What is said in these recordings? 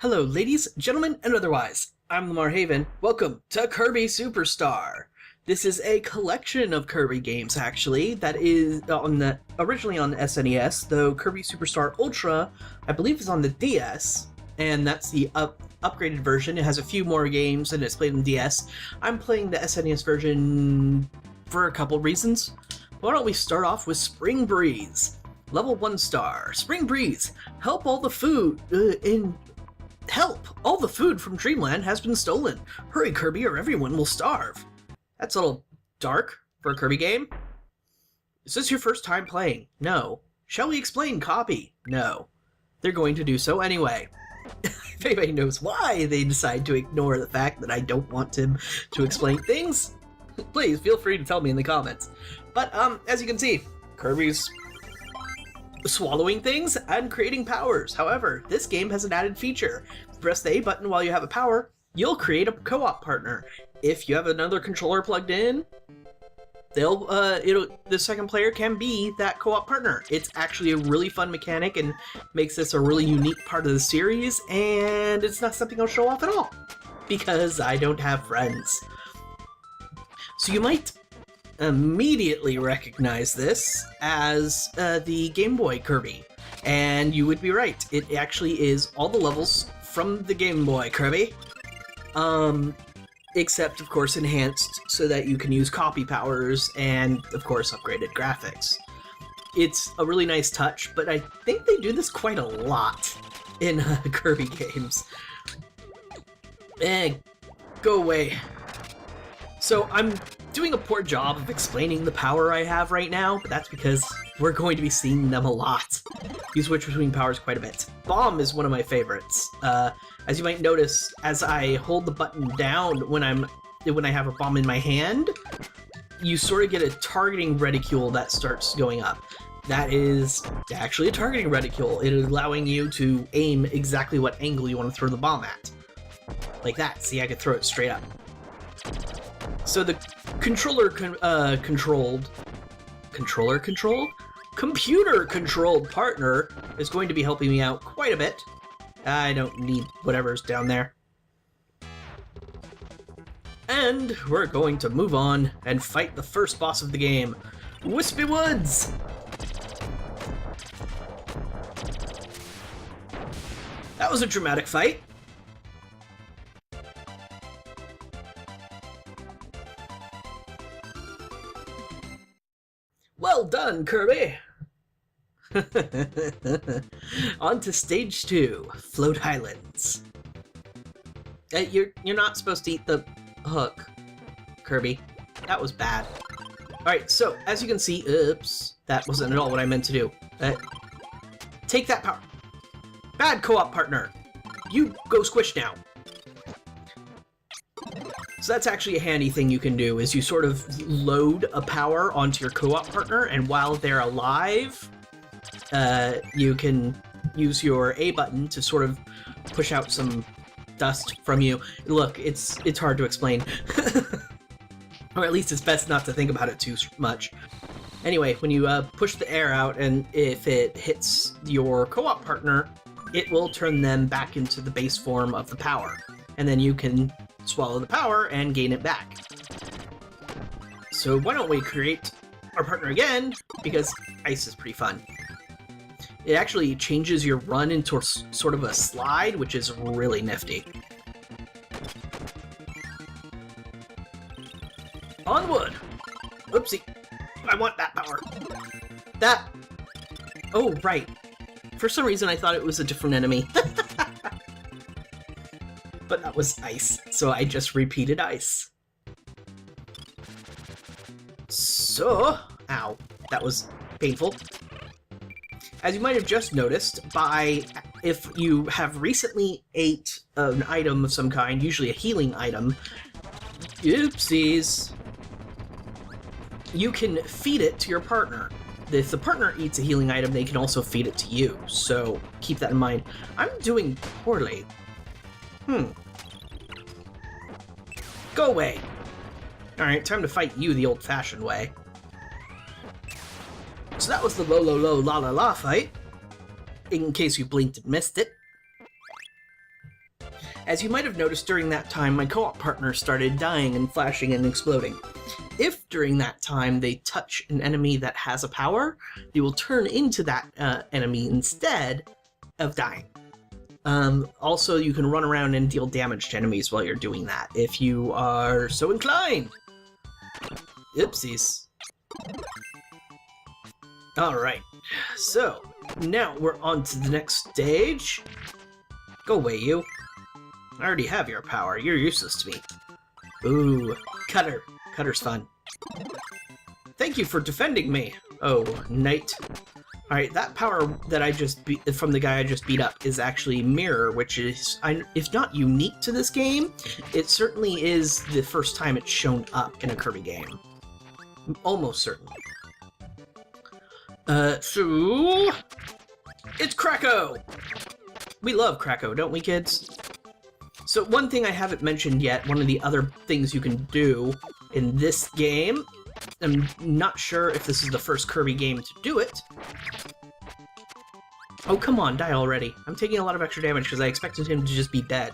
Hello, ladies, gentlemen, and otherwise. I'm Lamar Haven. Welcome to Kirby Superstar. This is a collection of Kirby games, actually, that is originally on the SNES, though Kirby Superstar Ultra, I believe, is on the DS, and that's the upgraded version. It has a few more games, and it's played on DS. I'm playing the SNES version for a couple reasons. Why don't we start off with Spring Breeze? Level 1 star. Spring Breeze. Help all the food Help! All the food from Dreamland has been stolen. Hurry, Kirby, or everyone will starve. That's a little dark for a Kirby game. Is this your first time playing? No. Shall we explain copy? No. They're going to do so anyway. If anybody knows why they decide to ignore the fact that I don't want him to explain things, please feel free to tell me in the comments. But, as you can see, Kirby's swallowing things and creating powers. However, this game has an added feature. If you press the A button while you have a power, you'll create a co-op partner. If you have another controller plugged in, the second player can be that co-op partner. It's actually a really fun mechanic and makes this a really unique part of the series, and it's not something I'll show off at all because I don't have friends. So you might immediately recognize this as the Game Boy Kirby, and you would be right. It actually is all the levels from the Game Boy Kirby, except of course enhanced so that you can use copy powers and of course upgraded graphics. It's a really nice touch, but I think they do this quite a lot in Kirby games. Go away. So I'm doing a poor job of explaining the power I have right now, but that's because we're going to be seeing them a lot. You switch between powers quite a bit. Bomb is one of my favorites. As you might notice, as I hold the button down when I have a bomb in my hand, you sort of get a targeting reticule that starts going up. That is actually a targeting reticule. It is allowing you to aim exactly what angle you want to throw the bomb at. Like that. See, I could throw it straight up. So the computer-controlled partner is going to be helping me out quite a bit. I don't need whatever's down there. And we're going to move on and fight the first boss of the game, Wispy Woods! That was a dramatic fight. Well done, Kirby! On to stage 2, Float Highlands. You're not supposed to eat the hook, Kirby. That was bad. Alright, so, as you can see, oops, that wasn't at all what I meant to do. Take that power. Bad co-op partner. You go squish now. So that's actually a handy thing you can do, is you sort of load a power onto your co-op partner, and while they're alive, you can use your A button to sort of push out some dust from you. Look, it's hard to explain. Or at least it's best not to think about it too much. Anyway, when you push the air out, and if it hits your co-op partner, it will turn them back into the base form of the power. And then you can swallow the power and gain it back. So why don't we create our partner again, because ice is pretty fun. It actually changes your run into sort of a slide, which is really nifty. Onward! Oopsie. I want that power. That... Oh, right. For some reason I thought it was a different enemy. But that was ice, so I just repeated ice. So... Ow. That was painful. As you might have just noticed, if you have recently ate an item of some kind, usually a healing item, oopsies, you can feed it to your partner. If the partner eats a healing item, they can also feed it to you, so keep that in mind. I'm doing poorly. Go away! Alright, time to fight you the old-fashioned way. So that was the low, low, low, la, la, la fight. In case you blinked and missed it. As you might have noticed during that time, my co-op partner started dying and flashing and exploding. If during that time they touch an enemy that has a power, they will turn into that enemy instead of dying. Also, you can run around and deal damage to enemies while you're doing that, if you are so inclined. Oopsies. Alright, so now we're on to the next stage. Go away, you. I already have your power. You're useless to me. Ooh, Cutter. Cutter's fun. Thank you for defending me. Oh, Knight. Alright, that power that I just beat from the guy I just beat up is actually Mirror, which is, if not unique to this game, it certainly is the first time it's shown up in a Kirby game. Almost certainly. So... It's Kracko! We love Kracko, don't we, kids? So one thing I haven't mentioned yet, one of the other things you can do in this game, I'm not sure if this is the first Kirby game to do it. Oh, come on, die already. I'm taking a lot of extra damage because I expected him to just be dead.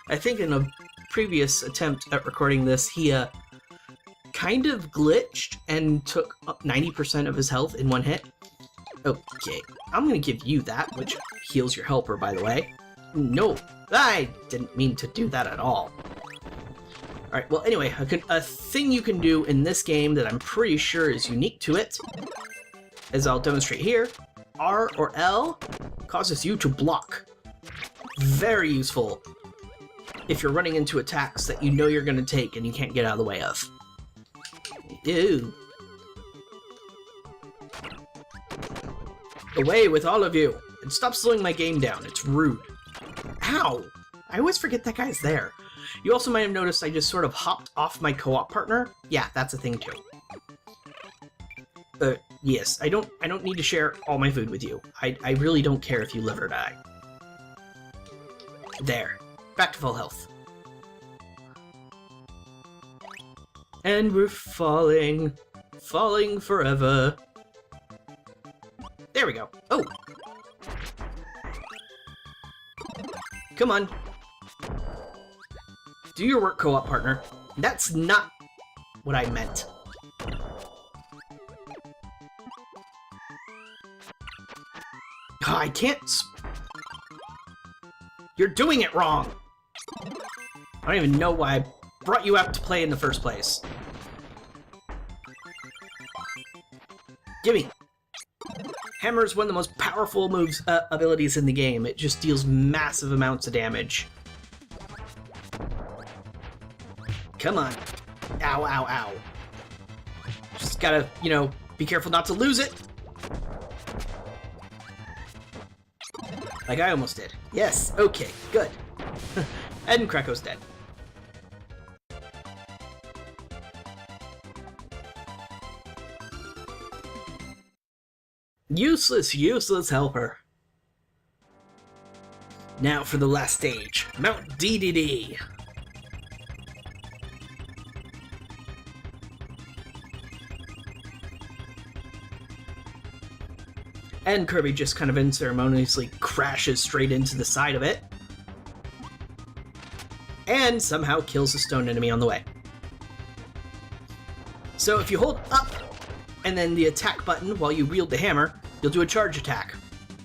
I think in a previous attempt at recording this, he kind of glitched and took up 90% of his health in one hit. Okay, I'm gonna give you that, which heals your helper, by the way. No, I didn't mean to do that at all. Alright, well anyway, a thing you can do in this game that I'm pretty sure is unique to it, as I'll demonstrate here, R or L causes you to block. Very useful if you're running into attacks that you know you're going to take and you can't get out of the way of. Ew. Away with all of you, and stop slowing my game down, it's rude. Ow! I always forget that guy's there. You also might have noticed I just sort of hopped off my co-op partner. Yeah, that's a thing too. Yes, I don't need to share all my food with you. I really don't care if you live or die. There. Back to full health. And we're falling. Falling forever. There we go. Oh! Come on. Do your work, co-op partner. That's not what I meant. Oh, I can't... You're doing it wrong! I don't even know why I brought you out to play in the first place. Gimme! Hammer is one of the most powerful moves, abilities in the game. It just deals massive amounts of damage. Come on. Ow, ow, ow. Just gotta, you know, be careful not to lose it. Like I almost did. Yes, okay, good. And Kracko's dead. Useless, useless helper. Now for the last stage, Mount DDD. And Kirby just kind of unceremoniously crashes straight into the side of it. And somehow kills a stone enemy on the way. So if you hold up and then the attack button while you wield the hammer, you'll do a charge attack,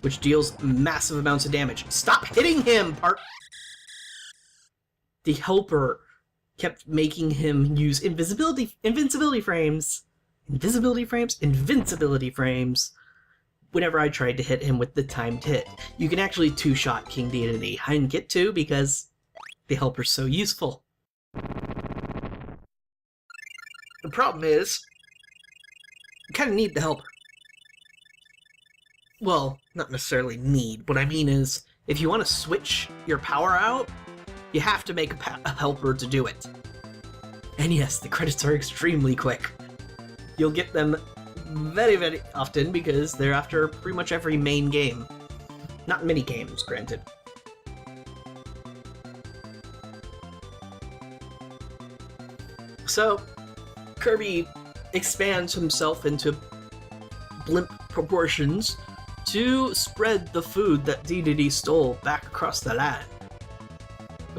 which deals massive amounts of damage. Stop hitting him, The helper kept making him use invincibility frames, whenever I tried to hit him with the timed hit. You can actually two-shot King Dedede. I didn't get to because the helper's so useful. The problem is, you kind of need the helper. Well, not necessarily need. What I mean is, if you want to switch your power out, you have to make a helper to do it. And yes, the credits are extremely quick. You'll get them very, very often because they're after pretty much every main game. Not mini games, granted. So, Kirby expands himself into blimp proportions to spread the food that Dedede stole back across the land.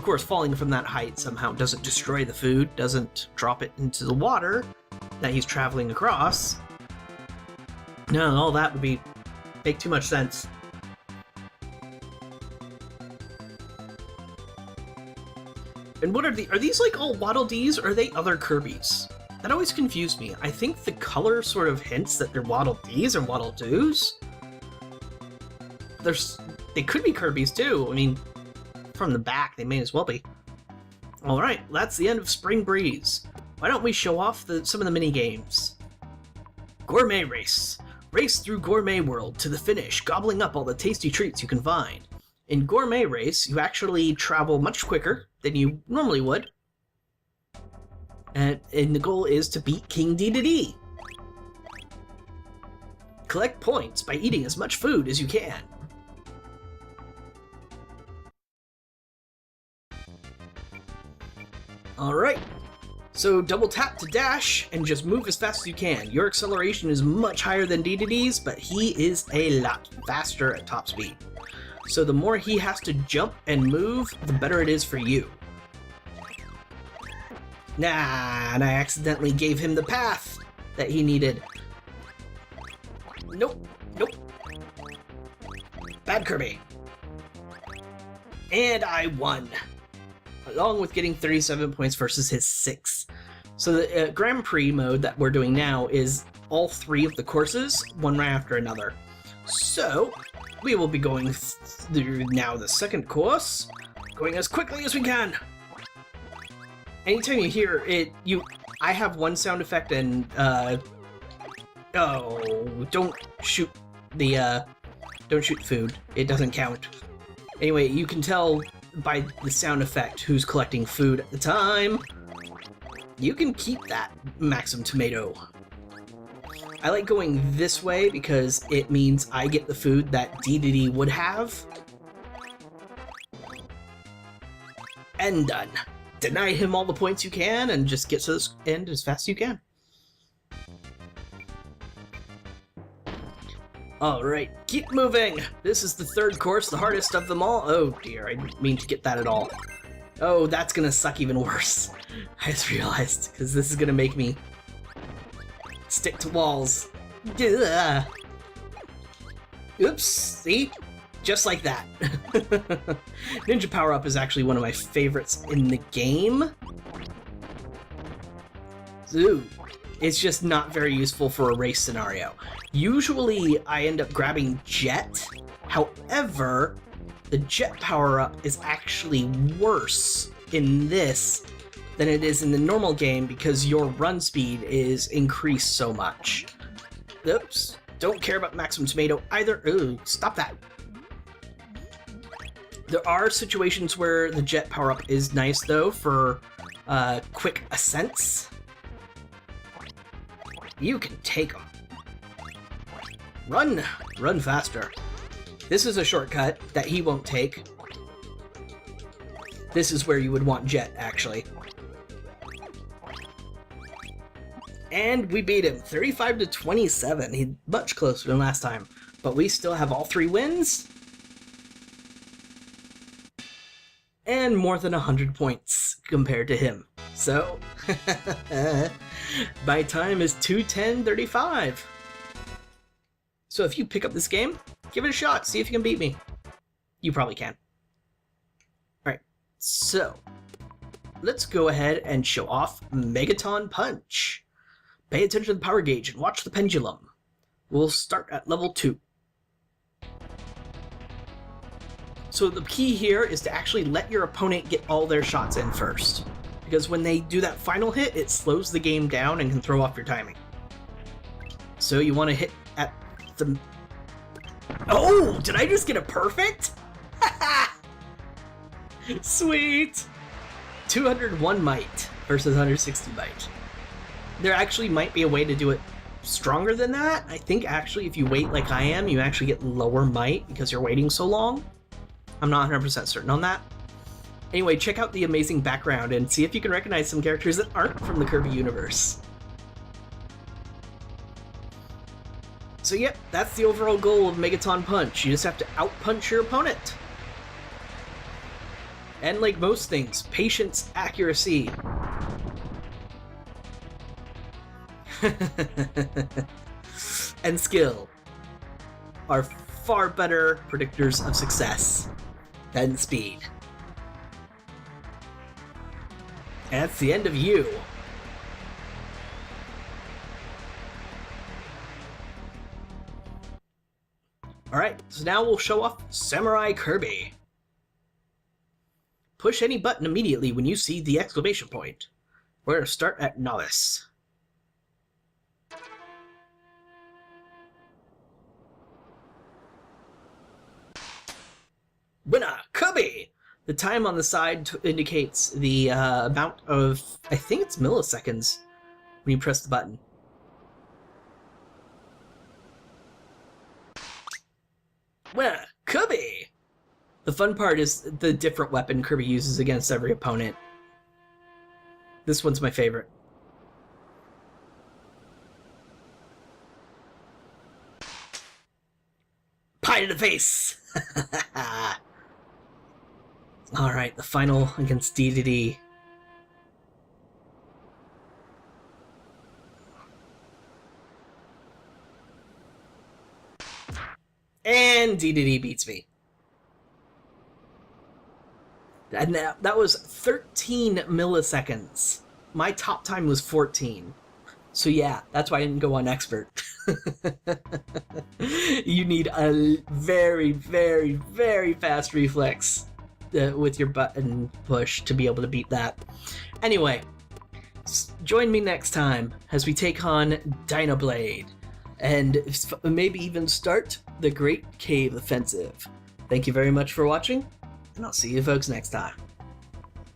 course, falling from that height somehow doesn't destroy the food, doesn't drop it into the water that he's traveling across. No, all that would make too much sense. And what are these like all Waddle Dees, or are they other Kirbys? That always confused me. I think the color sort of hints that they're Waddle Dees or Waddle Doos. They could be Kirbys too. I mean, from the back, they may as well be. Alright, that's the end of Spring Breeze. Why don't we show off some of the mini-games? Gourmet Race. Race through Gourmet World to the finish, gobbling up all the tasty treats you can find. In Gourmet Race, you actually travel much quicker than you normally would. And the goal is to beat King Dedede. Collect points by eating as much food as you can. Alright, so double tap to dash and just move as fast as you can. Your acceleration is much higher than Dedede's, but he is a lot faster at top speed. So the more he has to jump and move, the better it is for you. Nah, and I accidentally gave him the path that he needed. Nope, nope. Bad Kirby. And I won, along with getting 37 points versus his 6. So the Grand Prix mode that we're doing now is all 3 of the courses, one right after another. So we will be going through now the second course, going as quickly as we can. Anytime you hear it, I have one sound effect, and oh, don't shoot food. It doesn't count. Anyway, you can tell by the sound effect who's collecting food at the time. You can keep that Maxim Tomato. I like going this way because it means I get the food that Dedede would have. And done. Deny him all the points you can and just get to this end as fast as you can. Alright, keep moving! This is the third course, the hardest of them all. Oh dear, I didn't mean to get that at all. Oh, that's gonna suck even worse. I just realized, because this is gonna make me stick to walls. Ugh. Oops, see? Just like that. Ninja Power-Up is actually one of my favorites in the game. Ooh, it's just not very useful for a race scenario. Usually, I end up grabbing Jet. However, the Jet power-up is actually worse in this than it is in the normal game because your run speed is increased so much. Oops, don't care about Maximum Tomato either. Ooh, stop that. There are situations where the Jet power-up is nice, though, for quick ascents. You can take them. Run! Run faster. This is a shortcut that he won't take. This is where you would want Jet, actually. And we beat him, 35 to 27. He's much closer than last time. But we still have all 3 wins. And more than 100 points compared to him. So, my time is 2:10:35. So if you pick up this game, give it a shot, see if you can beat me. You probably can. Alright, so let's go ahead and show off Megaton Punch. Pay attention to the power gauge and watch the pendulum. We'll start at level 2. So the key here is to actually let your opponent get all their shots in first. Because when they do that final hit, it slows the game down and can throw off your timing. So you want to hit at the... Oh! Did I just get a perfect? Sweet! 201 might versus 160 might. There actually might be a way to do it stronger than that. I think actually if you wait like I am, you actually get lower might because you're waiting so long. I'm not 100% certain on that. Anyway, check out the amazing background and see if you can recognize some characters that aren't from the Kirby universe. So yep, that's the overall goal of Megaton Punch. You just have to out-punch your opponent. And like most things, patience, accuracy. And skill are far better predictors of success than speed. And that's the end of you. Alright, so now we'll show off Samurai Kirby. Push any button immediately when you see the exclamation point. We're going to start at Novice. Winner, Kirby! The time on the side indicates the amount of, I think it's milliseconds, when you press the button. Winner, Kirby! The fun part is the different weapon Kirby uses against every opponent. This one's my favorite. Pie to the face! Alright, the final against DDD. And DDD beats me. And that was 13 milliseconds. My top time was 14. So yeah, that's why I didn't go on expert. You need a very, very, very fast reflex with your button push to be able to beat that. Anyway, join me next time as we take on Dino Blade and maybe even start the Great Cave Offensive. Thank you very much for watching, and I'll see you folks next time.